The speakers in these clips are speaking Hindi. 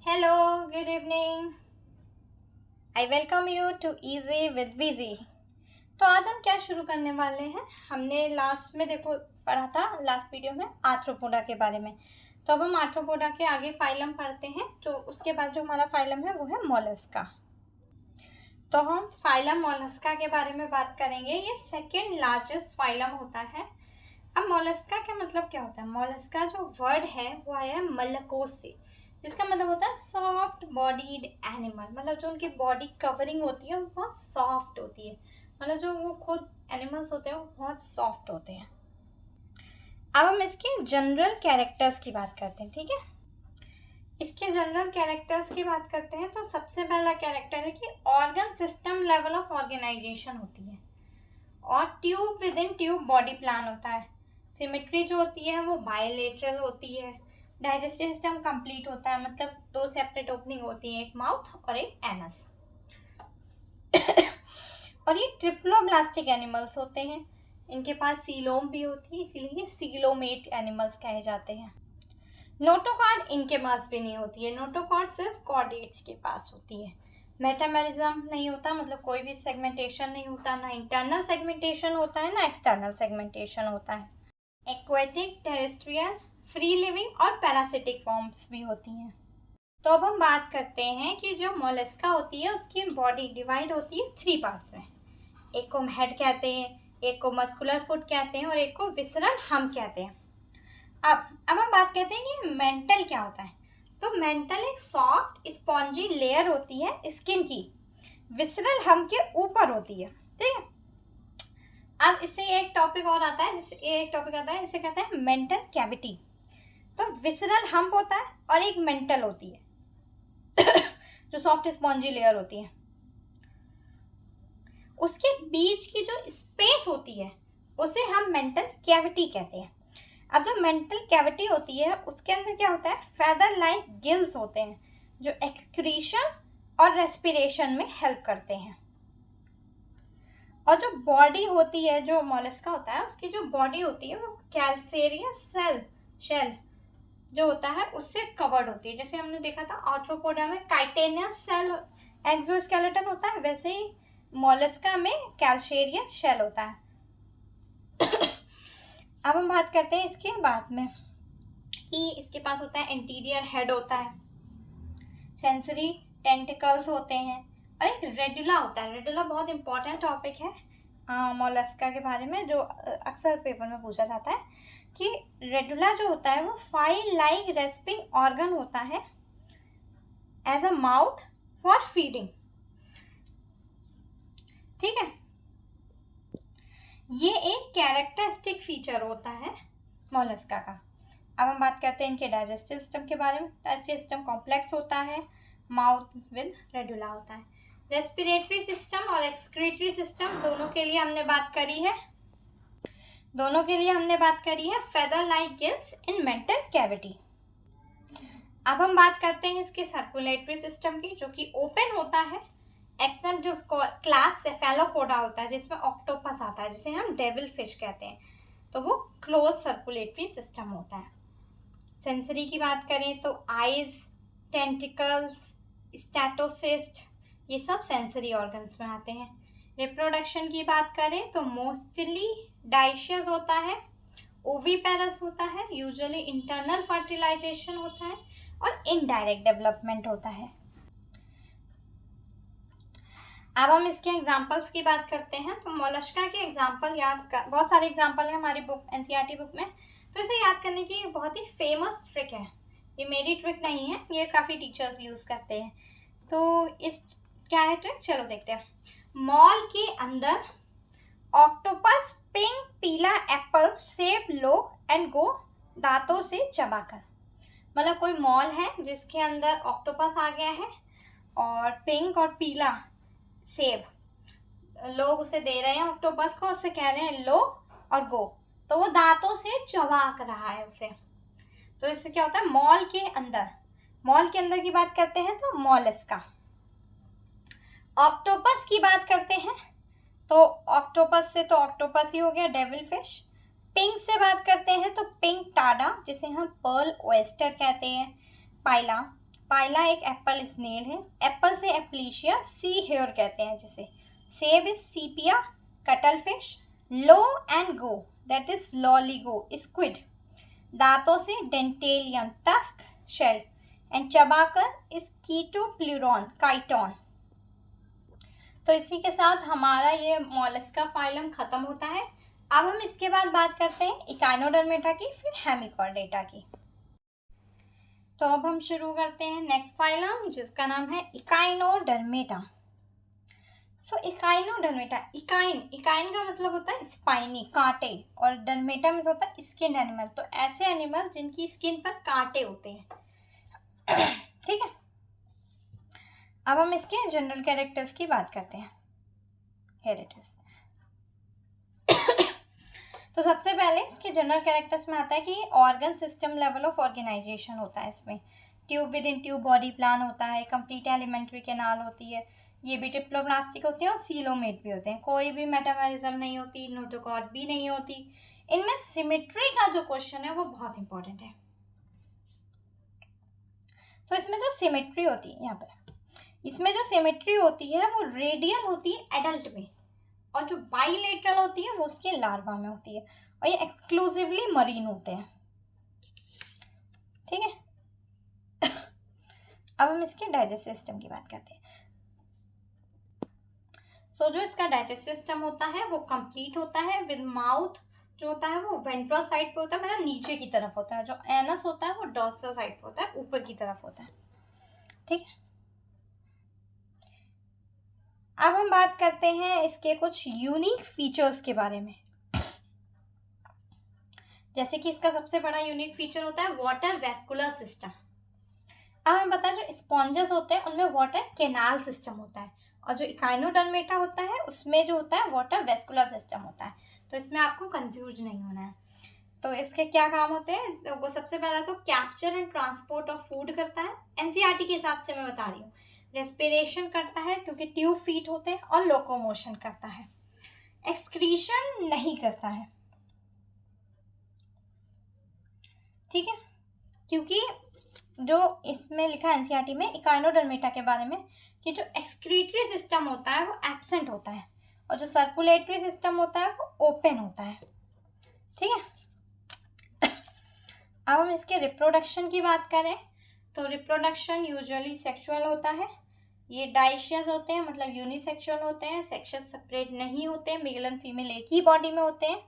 Hello, good evening. I welcome you to Easy with Vizi. तो आज हम क्या शुरू करने वाले हैं। हमने लास्ट में देखो पढ़ा था लास्ट वीडियो में आर्थ्रोपोडा के बारे में। तो अब हम आर्थ्रोपोडा के आगे फाइलम पढ़ते हैं। तो उसके बाद जो हमारा फाइलम है वो है मोलस्का। तो हम फाइलम मोलस्का के बारे में बात करेंगे। ये सेकेंड लार्जेस्ट फाइलम होता है। अब मोलस्का का मतलब क्या होता है। मोलस्का जो वर्ड है वो आया है मलकोस से, जिसका मतलब होता है सॉफ्ट बॉडीड एनिमल। मतलब जो उनकी बॉडी कवरिंग होती है वो बहुत सॉफ्ट होती है। मतलब जो वो खुद एनिमल्स होते हैं वो बहुत सॉफ्ट होते हैं। अब हम इसके जनरल कैरेक्टर्स की बात करते हैं, ठीक है। इसके जनरल कैरेक्टर्स की बात करते हैं तो सबसे पहला कैरेक्टर है कि organ system level of organisation होती है और tube within tube body plan होता है। सिमेट्री जो होती है वो बायलेटरल होती है। डाइजेस्टिव सिस्टम कंप्लीट होता है, मतलब दो सेपरेट ओपनिंग होती है, एक माउथ और एक एनस। और ये ट्रिप्लोब्लास्टिक एनिमल्स होते हैं। इनके पास सीलोम भी होती है, इसीलिए ये सीलोमेट एनिमल्स कहे जाते हैं। नोटोकॉर्ड इनके पास भी नहीं होती है। नोटोकॉर्ड सिर्फ कॉर्डेट्स के पास होती है। मेटामेरिज्म नहीं होता, मतलब कोई भी सेगमेंटेशन नहीं होता। ना इंटरनल सेगमेंटेशन होता है ना एक्सटर्नल सेगमेंटेशन होता है। एक्वेटिक, टेरेस्ट्रियल, फ्री लिविंग और पैरासिटिक फॉर्म्स भी होती हैं। तो अब हम बात करते हैं कि जो मोलस्का होती है उसकी बॉडी डिवाइड होती है 3 पार्ट्स में। एक को हेड कहते हैं, एक को मस्कुलर फुट कहते हैं और एक को विसरल हम कहते हैं। अब हम बात करते हैं कि मेंटल क्या होता है। तो मेंटल एक सॉफ्ट स्पॉन्जी लेयर होती है स्किन की, विसरल हम के ऊपर होती है, ठीक है। अब इससे एक टॉपिक और आता है, जिसे कहते हैं मेंटल कैविटी। तो विसरल हम्प होता है और एक मेंटल होती है जो सॉफ्ट स्पॉन्जी लेयर होती है। उसके बीच की जो स्पेस होती है उसे हम मेंटल कैविटी कहते हैं। अब जो मेंटल कैविटी होती है उसके अंदर क्या होता है, फेदर लाइक गिल्स होते हैं जो एक्सक्रीशन और रेस्पिरेशन में हेल्प करते हैं। और जो बॉडी होती है, जो मोलस्का होता है उसकी जो बॉडी होती है वो कैल्केरियस शेल जो होता है उससे कवर्ड होती है। जैसे हमने देखा था आर्थ्रोपोडा में काइटेनियस सेल एक्सोस्केलेटन होता है, वैसे ही मोलस्का में कैल्केरियस शेल होता है। अब हम बात करते हैं इसके बाद में कि इसके पास होता है एंटीरियर हेड होता है, सेंसरी टेंटिकल्स होते हैं और एक रेडुला होता है। रेडुला बहुत इंपॉर्टेंट टॉपिक है मोलस्का के बारे में, जो अक्सर पेपर में पूछा जाता है कि रेडुला जो होता है वो फाइल लाइक रेस्पिंग ऑर्गन होता है as a mouth for feeding, ठीक है। ये एक कैरेक्टरिस्टिक फीचर होता है मोलस्का का। अब हम बात करते हैं इनके डाइजेस्टिव सिस्टम के बारे में। डाइजेस्टिव सिस्टम कॉम्प्लेक्स होता है, माउथ विद रेडुला होता है। रेस्पिरेटरी सिस्टम और एक्सक्रीटरी सिस्टम दोनों के लिए हमने बात करी है feather like gills in mantle cavity. अब हम बात करते हैं इसके सर्कुलेटरी सिस्टम की, जो कि ओपन होता है एक्सेप्ट जो क्लास सेफेलोपोडा होता है जिसमें ऑक्टोपस आता है, जिसे हम डेविल फिश कहते हैं, तो वो क्लोज सर्कुलेटरी सिस्टम होता है। सेंसरी की बात करें तो आईज, टेंटिकल्स, स्टैटोसिस्ट, ये सब सेंसरी ऑर्गन्स में आते हैं। रिप्रोडक्शन की बात करें तो मोस्टली डाइशियस होता है, ओवीपेरस होता है, यूजुअली इंटरनल फर्टिलाइजेशन होता है और इनडायरेक्ट डेवलपमेंट होता है। अब हम इसके एग्जाम्पल्स की बात करते हैं। तो मोलस्का के एग्जाम्पल बहुत सारे एग्जाम्पल हैं हमारी बुक एनसीईआरटी बुक में, तो इसे याद करने की बहुत ही फेमस ट्रिक है। ये मेरी ट्रिक नहीं है, ये काफ़ी टीचर्स यूज़ करते हैं। तो इस क्या है ट्रिक, चलो देखते हैं। मॉल के अंदर ऑक्टोपस पिंक पीला एप्पल सेब लो एंड गो दांतों से चबाकर। मतलब कोई मॉल है जिसके अंदर ऑक्टोपस आ गया है और पिंक और पीला सेब लोग उसे दे रहे हैं ऑक्टोपस को, उससे कह रहे हैं लो और गो, तो वो दांतों से चबाक रहा है उसे। तो इससे क्या होता है, मॉल के अंदर की बात करते हैं तो मोलस्का। ऑक्टोपस की बात करते हैं तो ऑक्टोपस से तो ऑक्टोपस ही हो गया, डेविल फिश। पिंक से बात करते हैं तो पिंक टाडा, जिसे हम पर्ल ओएस्टर कहते हैं, पाइला। पाइला एक एप्पल स्नेल है, एप्पल से एप्लीशिया, सी हेयर कहते हैं जिसे, सेब is Sepia, cuttlefish, Loligo that is Loligo, squid, दांतों से डेंटेलियम, टस्क, शेल, एंड चबाकर इज कीटोप्लूरॉन, काइटोन। तो इसी के साथ हमारा ये मोलस्का फाइलम खत्म होता है। अब हम इसके बाद बात करते हैं इकाइनोडर्मेटा की, फिर हेमिकॉर्डेटा की। तो अब हम शुरू करते हैं नेक्स्ट फाइलम जिसका नाम है इकाइनोडर्मेटा। सो इकाइनोडर्मेटा, इकाइन का मतलब होता है स्पाइनी, कांटे, और डर्मेटा में होता है स्किन एनिमल। तो ऐसे एनिमल जिनकी स्किन पर कांटे होते हैं। ठीक है, अब हम इसके जनरल कैरेक्टर्स की बात करते हैं। Here it is. तो सबसे पहले इसके जनरल कैरेक्टर्स में आता है कि organ system level of organisation होता है इसमें। Tube within tube body plan होता है, कंप्लीट एलिमेंट्री कैनाल होती है, ये भी डिप्लोब्लास्टिक होते हैं और सीलोमेट भी होते हैं। कोई भी मेटामेरिज्म नहीं होती, नोटोकॉर्ड भी नहीं होती। इनमें सिमेट्री का जो क्वेश्चन है वो बहुत इंपॉर्टेंट है। तो इसमें जो सिमेट्री होती है, यहाँ पर इसमें जो सिमेट्री होती है वो रेडियल होती है एडल्ट में, और जो बाइलेटरल होती है वो उसके लार्वा में होती है, और ये एक्सक्लूसिवली मरीन होते हैं। ठीक है। अब हम इसके डाइजेस्टिव सिस्टम की बात करते हैं। सो जो इसका डाइजेस्टिव सिस्टम होता है वो कंप्लीट होता है विद माउथ जो होता है वो वेंट्रल साइड पे होता है, मतलब नीचे की तरफ होता है। जो एनस होता है वो डॉर्सल साइड पे होता है, ऊपर की तरफ होता है। ठीक है, अब हम बात करते हैं इसके कुछ यूनिक फीचर्स के बारे में। जैसे कि इसका सबसे बड़ा यूनिक फीचर होता है वाटर वेस्कुलर सिस्टम। अब हम बताएं जो स्पॉन्जेस होते हैं उनमें वाटर कैनाल सिस्टम होता है, और जो इकाइनोडर्मेटा होता है उसमें जो होता है वाटर वेस्कुलर सिस्टम होता है। तो इसमें आपको कंफ्यूज नहीं होना है। तो इसके क्या काम होते हैं, वो सबसे पहला तो capture and transport of food करता है, एनसीईआरटी के हिसाब से मैं बता रही हूँ। रेस्पिरेशन करता है क्योंकि ट्यूब फीट होते हैं, और लोकोमोशन करता है। एक्सक्रीशन नहीं करता है, ठीक है, क्योंकि जो इसमें लिखा है एनसीईआरटी में इकाइनोडर्मेटा के बारे में कि जो एक्सक्रीटरी सिस्टम होता है वो एब्सेंट होता है, और जो सर्कुलेटरी सिस्टम होता है वो ओपन होता है। ठीक है, अब हम इसके रिप्रोडक्शन की बात करें तो रिप्रोडक्शन यूजुअली सेक्सुअल होता है। ये डाइशियस होते हैं, मतलब यूनिसेक्सुअल होते हैं, सेक्सेस सेपरेट नहीं होते, मेल एंड फीमेल एक ही बॉडी में होते हैं।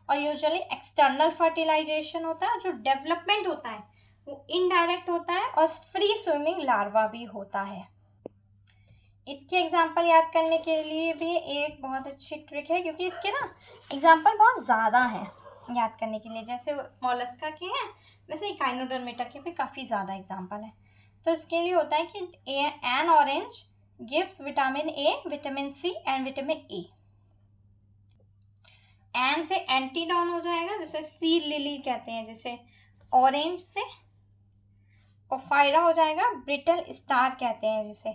और यूजुअली एक्सटर्नल फर्टिलाइजेशन होता है। जो डेवलपमेंट होता है वो इनडायरेक्ट होता है, और फ्री स्विमिंग लार्वा भी होता है। इसके एग्जाम्पल याद करने के लिए भी एक बहुत अच्छी ट्रिक है, क्योंकि इसके ना एग्जाम्पल बहुत ज़्यादा हैं याद करने के लिए। जैसे मोलस्का के हैं वैसे इकाइनोडर्मेटा के भी काफ़ी ज़्यादा एग्जाम्पल हैं। तो इसके लिए होता है कि an orange gives vitamin A, vitamin C and vitamin A. An से एंटीडॉन हो जाएगा, जैसे सी लिली कहते हैं जिसे, ऑरेंज से ओफायरा हो जाएगा, ब्रिटल स्टार कहते हैं जिसे,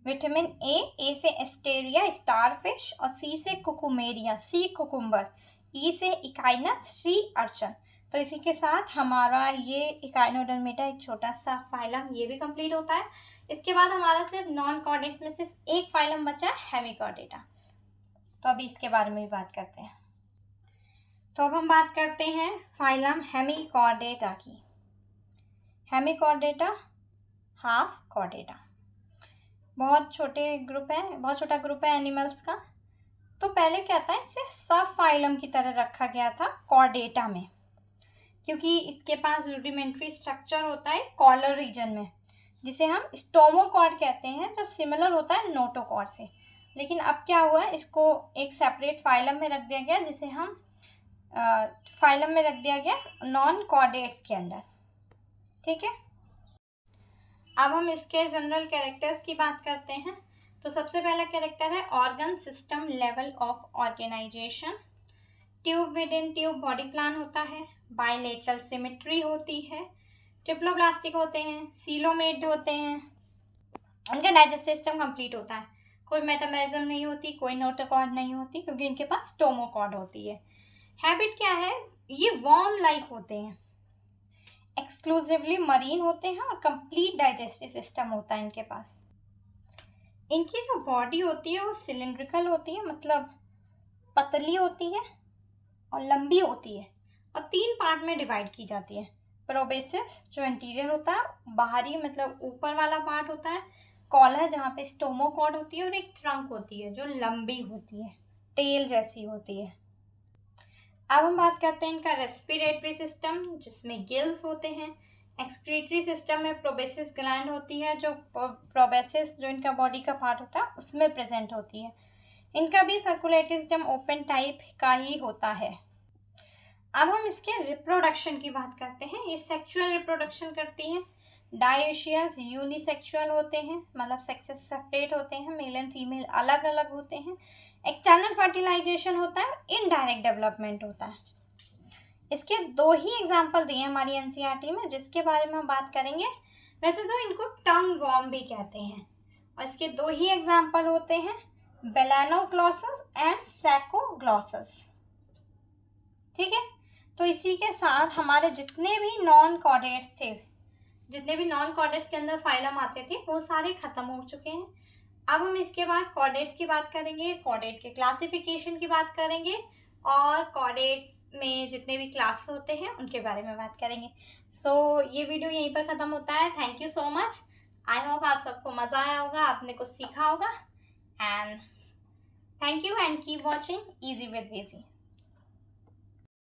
विटामिन ए से एस्टेरिया स्टार फिश, और सी से कुकुमेरिया सी कुकुम्बर, ई से इकाइनस सी अर्चन। तो इसी के साथ हमारा ये इकाइनोडर्मेटा एक छोटा सा फाइलम ये भी कंप्लीट होता है। इसके बाद हमारा सिर्फ नॉन कॉर्डेट में सिर्फ एक फाइलम बचा है, हेमिकॉर्डेटा। तो अभी इसके बारे में भी बात करते हैं। तो अब हम बात करते हैं फाइलम हेमिकॉर्डेटा की। हेमिकॉर्डेटा हाफ कॉर्डेटा, बहुत छोटे ग्रुप है, बहुत छोटा ग्रुप है एनिमल्स का। तो पहले क्या था, इसे सब फाइलम की तरह रखा गया था कॉर्डेटा में, क्योंकि इसके पास रूडिमेंट्री स्ट्रक्चर होता है कॉलर रीजन में, जिसे हम स्टोमोकॉर्ड कहते हैं, जो सिमिलर होता है नोटोकॉर्ड से। लेकिन अब क्या हुआ, इसको एक सेपरेट फाइलम में रख दिया गया, जिसे हम फाइलम में रख दिया गया नॉन कॉर्डेट्स के अंदर। ठीक है, अब हम इसके जनरल कैरेक्टर्स की बात करते हैं। तो सबसे पहला कैरेक्टर है organ system level of organisation. Tube within tube body plan होता है, बाइलेटरल सिमेट्री होती है, ट्रिप्लोब्लास्टिक होते हैं, सीलोमेट होते हैं, उनका डाइजेस्टिव सिस्टम कंप्लीट होता है, कोई मेटामेरिज्म नहीं होती, कोई नोटोकॉर्ड नहीं होती, क्योंकि इनके पास स्टोमोकॉर्ड होती है। हैबिट क्या है, ये वॉर्म लाइक होते हैं, एक्सक्लूसिवली मरीन होते हैं और कंप्लीट डाइजेस्टिव सिस्टम होता है इनके पास। इनकी जो बॉडी होती है वो सिलिंड्रिकल होती है, मतलब पतली होती है और लंबी होती है और 3 पार्ट में डिवाइड की जाती है। प्रोबेसिस जो इंटीरियर होता है, बाहरी मतलब ऊपर वाला पार्ट होता है, कॉलर जहाँ पे स्टोमोकॉर्ड होती है, और एक ट्रंक होती है जो लंबी होती है, टेल जैसी होती है। अब हम बात करते हैं इनका रेस्पिरेटरी सिस्टम, जिसमें गिल्स होते हैं। एक्सक्रीटरी सिस्टम में प्रोबेसिस ग्लैंड होती है, जो प्रोबेसिस जो इनका बॉडी का पार्ट होता है उसमें प्रेजेंट होती है। इनका भी सर्कुलेटरी सिस्टम ओपन टाइप का ही होता है। अब हम इसके रिप्रोडक्शन की बात करते हैं। ये सेक्सुअल रिप्रोडक्शन करती हैं। डायोशियस यूनिसेक्सुअल होते हैं, मतलब सेक्सेस सेपरेट होते हैं, मेल एंड फीमेल अलग अलग होते हैं। एक्सटर्नल फर्टिलाइजेशन होता है, इनडायरेक्ट डेवलपमेंट होता है। इसके 2 ही एग्जाम्पल दिए हमारी एनसीईआरटी में, जिसके बारे में हम बात करेंगे। वैसे तो इनको टंग वॉर्म भी कहते हैं, और इसके 2 ही एग्जाम्पल होते हैं, बेलानोग्लॉसस एंड सैकोग्लॉसस। ठीक है, तो इसी के साथ हमारे जितने भी नॉन कॉर्डेट्स थे, जितने भी नॉन कॉर्डेट्स के अंदर फाइलम आते थे, वो सारे खत्म हो चुके हैं। अब हम इसके बाद कॉर्डेट की बात करेंगे, कॉर्डेट के क्लासिफिकेशन की बात करेंगे, और कॉर्डेट्स में जितने भी क्लास होते हैं उनके बारे में बात करेंगे। सो ये वीडियो यहीं पर ख़त्म होता है। Thank you so much. I hope आप सबको मज़ा आया होगा, आपने कुछ सीखा होगा। And thank you and keep watching easy with V G.